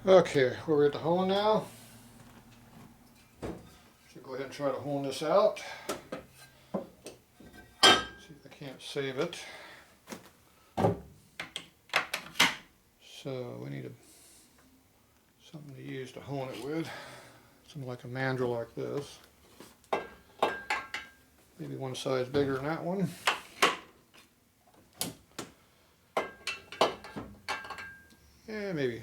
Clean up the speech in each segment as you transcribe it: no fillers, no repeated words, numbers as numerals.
Okay, we're at the hone now. So go ahead and try to hone this out. See if I can't save it. So we need something to use to hone it with. Something like a mandrel like this. Maybe one size bigger than that one. Yeah, maybe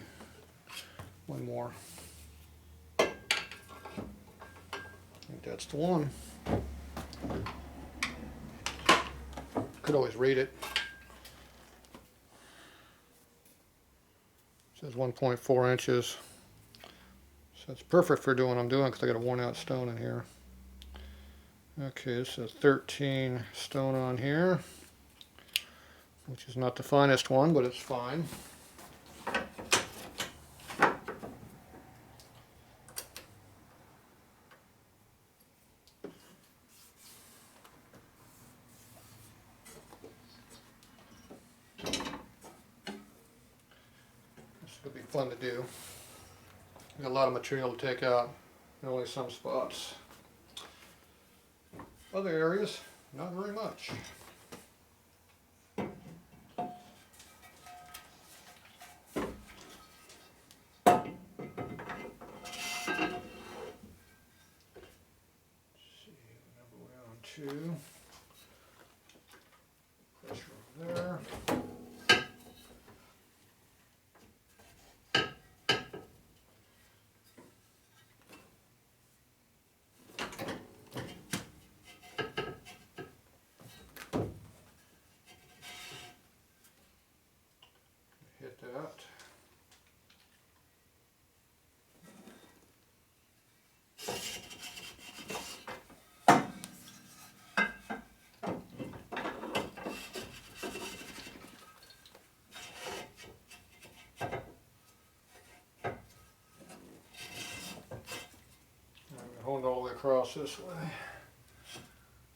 one more. I think that's the one. Could always rate it. It says 1.4 inches. So it's perfect for doing what I'm doing because I got a worn out stone in here. Okay, this is 13 stone on here, which is not the finest one, but it's fine. It'll be fun to do. Got a lot of material to take out, and only some spots. Other areas, not very much. Let's see, number we're on 2. Pressure over there. Hit that. Hold all the way across this way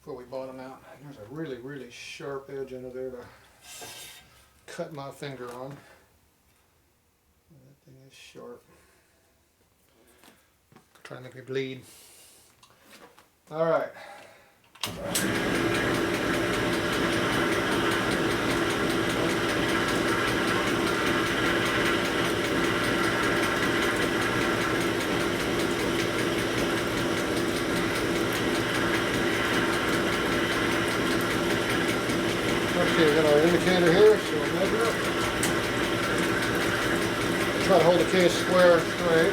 before we bottom out. There's a really, really sharp edge under there to cut my finger on. That thing is sharp. Trying to make me bleed. All right. Okay, we got our indicator here, so we'll measure it. Try to hold the case square and straight.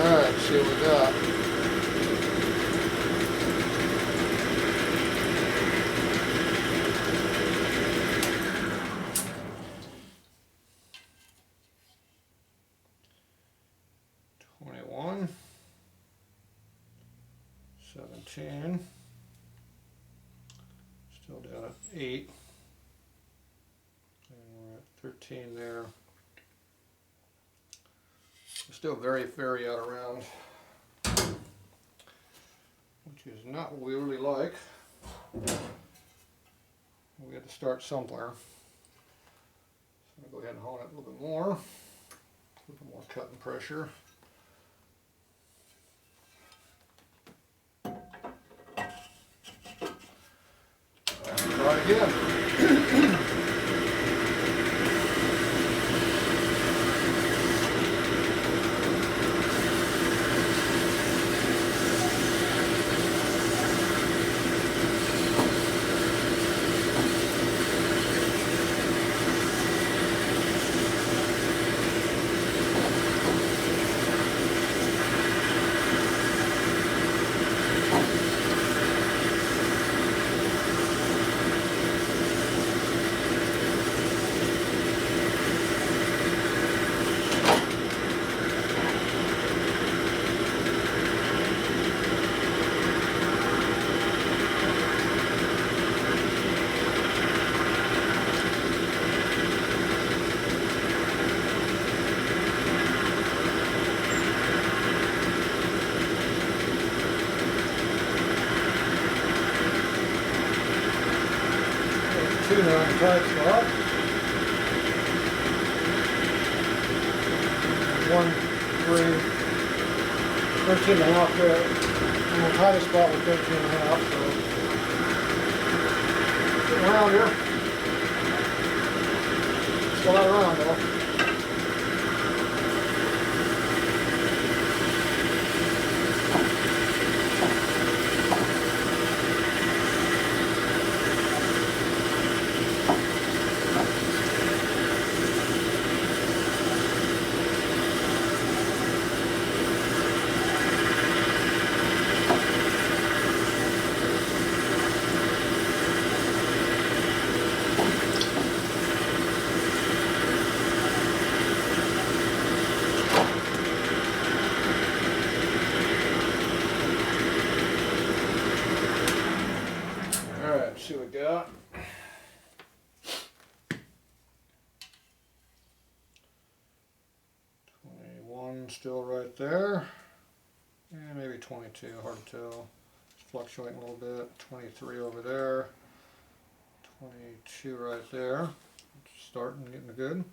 Alright, see what we got. $21, $17, still down at 8, and we're at 13 there. Still very, very out of round, which is not what we really like. We had to start somewhere. So I'm going to go ahead and hone it a little bit more cut and pressure. Try it again. now in the tight spot. 13.5 there. And the tightest spot was 13.5, so getting around here. Still not around though. See what we got. 21 still right there. And maybe 22, hard to tell. It's fluctuating a little bit. 23 over there. 22 right there. It's starting, getting good.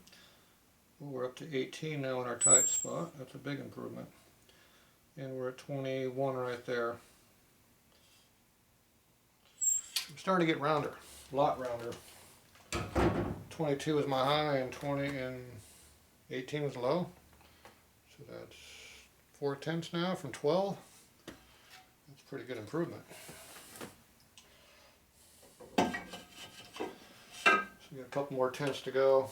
Well, we're up to 18 now in our tight spot. That's a big improvement. And we're at 21 right there. I'm starting to get rounder, a lot rounder. 22 was my high and 18 was low. So that's 4/10 now from 12. That's a pretty good improvement. So we got a couple more tenths to go.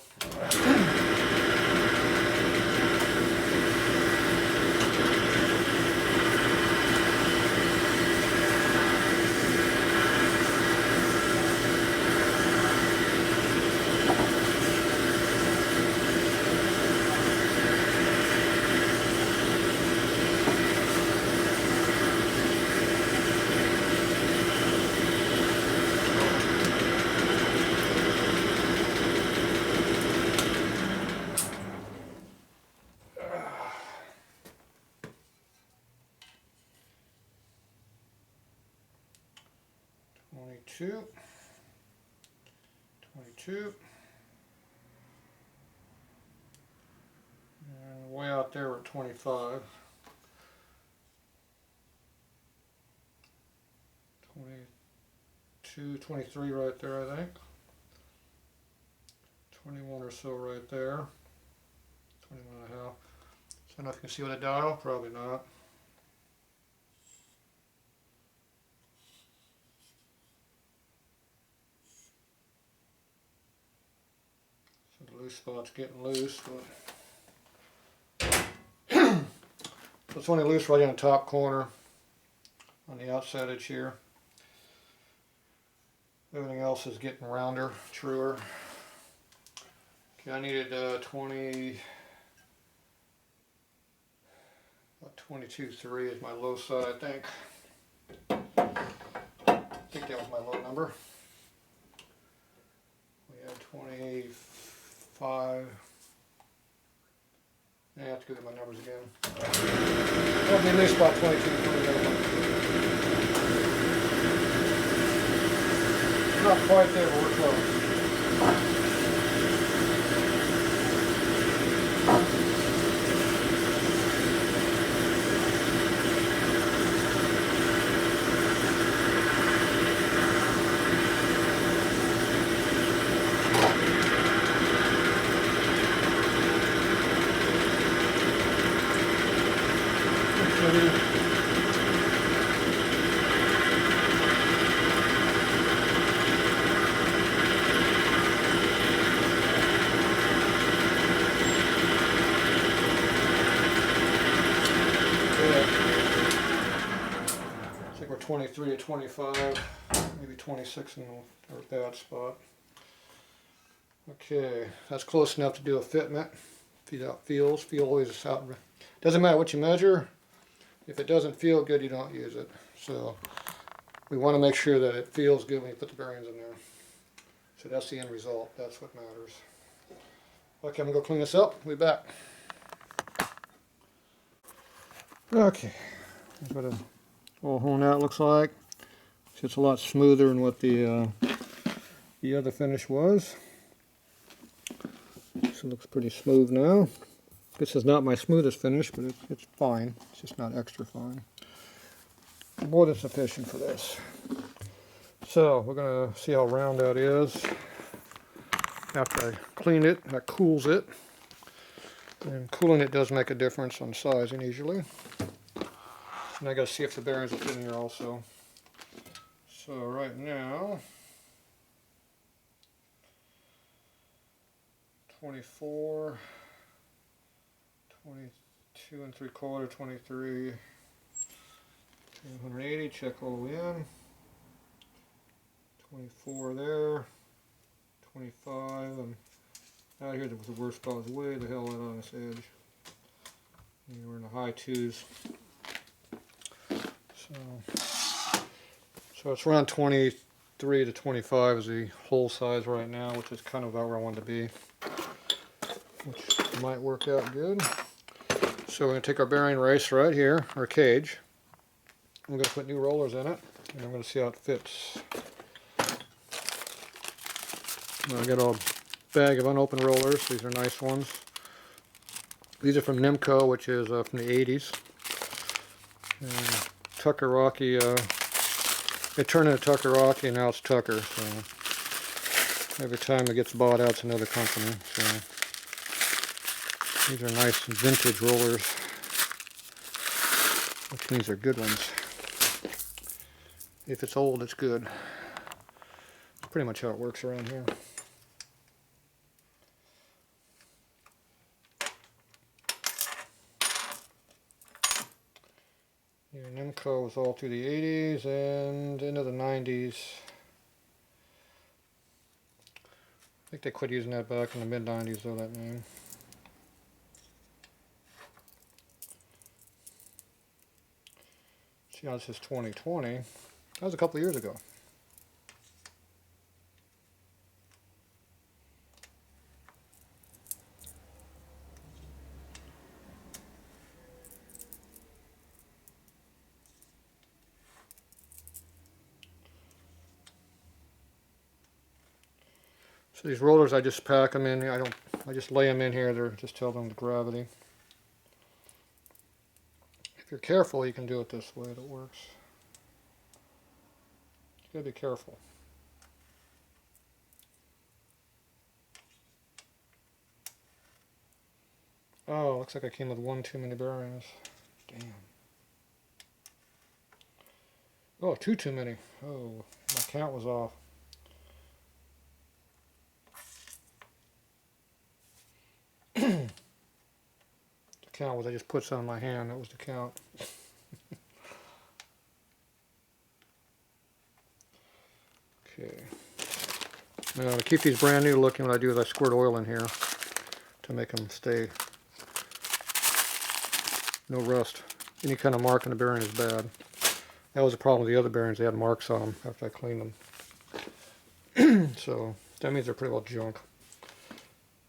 22, and way out there we're at 25, 22, 23 right there I think, 21 or so right there, 21 and a half. So I don't know if you can see with a dial, probably not. The loose spot's getting loose, but so it's only loose right in the top corner on the outside edge here. Everything else is getting rounder, truer. Okay, I needed 22.3 is my low side, I think. I think that was my low number. We had 25. Yeah, I have to go get my numbers again. That'll be at least about 22, 21. Not quite there, but we're close. I think we're 23 to 25, maybe 26 in our bad spot. Okay, that's close enough to do a fitment. Feel always out. Doesn't matter what you measure. If it doesn't feel good, you don't use it. So we want to make sure that it feels good when you put the bearings in there. So that's the end result. That's what matters. Okay, I'm going to go clean this up. We'll be back. Okay, that's what a little hone out looks like. It's a lot smoother than what the the other finish was. This looks pretty smooth now. This is not my smoothest finish, but it's fine. It's just not extra fine. More than sufficient for this. So we're going to see how round that is after I clean it. That cools it. And cooling it does make a difference on sizing usually. And I got to see if the bearings will fit in here also. So right now, 24, 22 and 3/4, 23, 180, check all the way in. 24 there, 25, and out here the worst spot was way the hell out on this edge. And we're in the high 2s. So it's around 23 to 25 is the hole size right now, which is kind of about where I want it to be, which might work out good. So we're going to take our bearing race right here, our cage. I'm going to put new rollers in it, and I'm going to see how it fits. I got a bag of unopened rollers. These are nice ones. These are from Nimco, which is from the 80s. And Tucker Rocky, it turned into Tucker Rocky, and now it's Tucker. So every time it gets bought out, it's another company. So these are nice vintage rollers, which means they're good ones. If it's old, it's good. That's pretty much how it works around here. Your Nimco was all through the 80s and into the 90s. I think they quit using that back in the mid-90s though, that name. See how this is 2020. That was a couple of years ago. So these rollers, I just pack them in. I just lay them in here. They're just tell them the gravity. If you're careful, you can do it this way. It works. You gotta be careful. Oh, looks like I came with one too many bearings. Damn. Oh, two too many. Oh, my count was off. The count was I just put some in my hand. That was the count. Okay. Now to keep these brand new looking, what I do is I squirt oil in here to make them stay. No rust. Any kind of mark on the bearing is bad. That was the problem with the other bearings. They had marks on them after I cleaned them. So that means they're pretty well junk.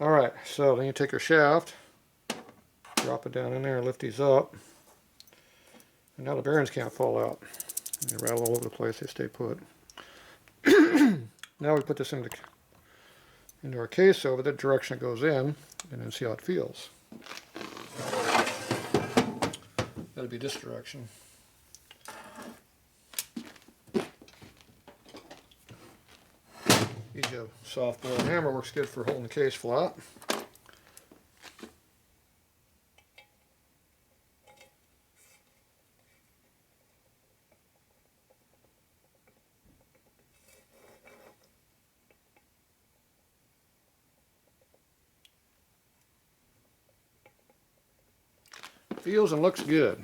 Alright, so then you take your shaft, drop it down in there, lift these up, and now the bearings can't fall out. They rattle all over the place, they stay put. Now we put this into our case over the direction it goes in, and then see how it feels. That'll be this direction. Use a soft bore hammer, works good for holding the case flat. Feels and looks good.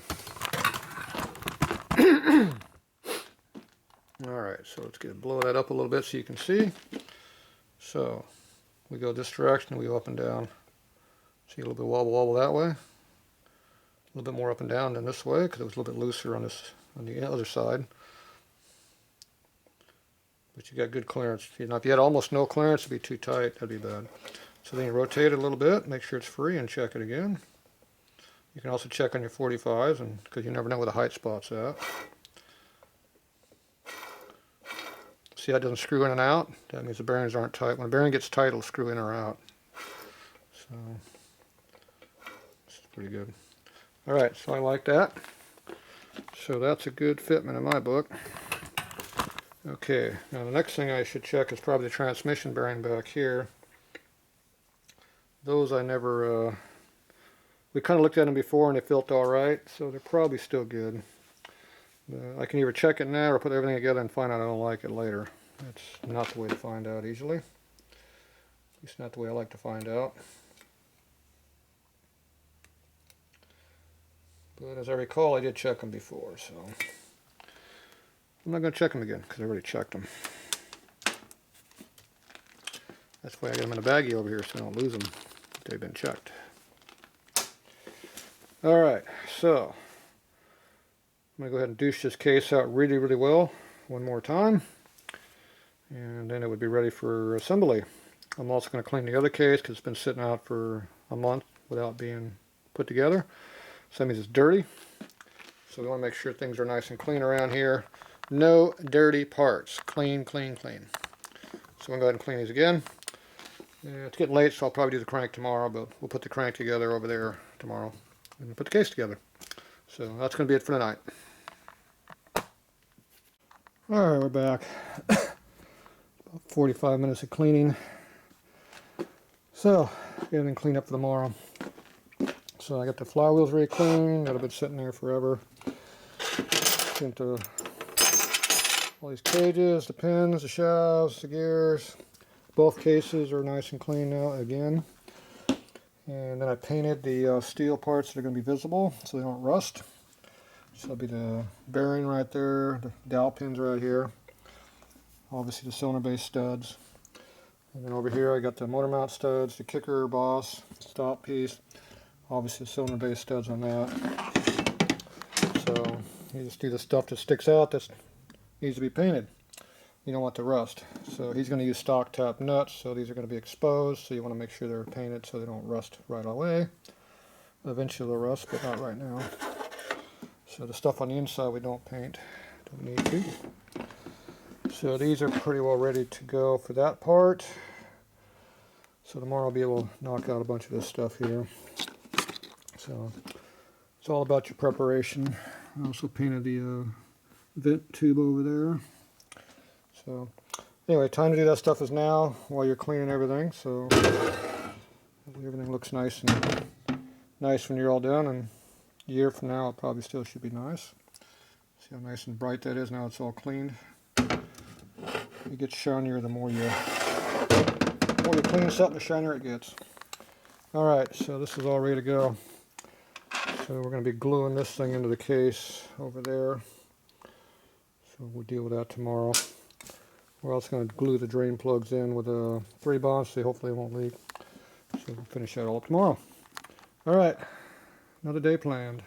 Alright, so let's blow that up a little bit so you can see. So we go this direction, we go up and down. See a little bit wobble wobble that way. A little bit more up and down than this way because it was a little bit looser on the other side. But you got good clearance. Now if you had almost no clearance, it'd be too tight, that'd be bad. So then you rotate it a little bit, make sure it's free, and check it again. You can also check on your 45s, and because you never know where the height spot's at. See See how it doesn't screw in and out? That means the bearings aren't tight. When a bearing gets tight, it'll screw in or out. So, this is pretty good. Alright, so I like that. So that's a good fitment in my book. Okay, now the next thing I should check is probably the transmission bearing back here. Those I never, we kind of looked at them before and they felt alright, so they're probably still good. I can either check it now or put everything together and find out I don't like it later. That's not the way to find out easily. At least not the way I like to find out. But as I recall, I did check them before, so I'm not going to check them again because I already checked them. That's why I got them in a baggie over here so I don't lose them. They've been checked. Alright, so I'm going to go ahead and douche this case out really, really well one more time. And then it would be ready for assembly. I'm also going to clean the other case because it's been sitting out for a month without being put together. So that means it's dirty. So we want to make sure things are nice and clean around here. No dirty parts. Clean, clean, clean. So I'm going to go ahead and clean these again. It's getting late, so I'll probably do the crank tomorrow, but we'll put the crank together over there tomorrow and put the case together. So that's going to be it for tonight. Alright, we're back. About 45 minutes of cleaning. So, get everything cleaned up for tomorrow. So I got the flywheels really clean, got it been sitting there forever. Into all these cages, the pins, the shafts, the gears. Both cases are nice and clean now again. And then I painted the steel parts that are going to be visible so they don't rust. So that'll be the bearing right there, the dowel pins right here. Obviously the cylinder base studs. And then over here I got the motor mount studs, the kicker, boss, stop piece. Obviously the cylinder base studs on that. So you just do the stuff that sticks out that needs to be painted. You don't want to rust. So he's going to use stock tap nuts, so these are going to be exposed, so you want to make sure they're painted so they don't rust right away. Eventually they'll rust, but not right now. So the stuff on the inside we don't paint, don't need to. So these are pretty well ready to go for that part. So tomorrow I'll be able to knock out a bunch of this stuff here. So it's all about your preparation. I also painted the vent tube over there. So anyway, time to do that stuff is now while you're cleaning everything. So everything looks nice when you're all done, and a year from now it probably still should be nice. See how nice and bright that is now it's all cleaned. It gets shinier the more you clean something, the shinier it gets. Alright, so this is all ready to go. So we're going to be gluing this thing into the case over there. So we'll deal with that tomorrow. We're also going to glue the drain plugs in with a 3-bond, so hopefully it won't leak. So we'll finish that all tomorrow. Alright, another day planned.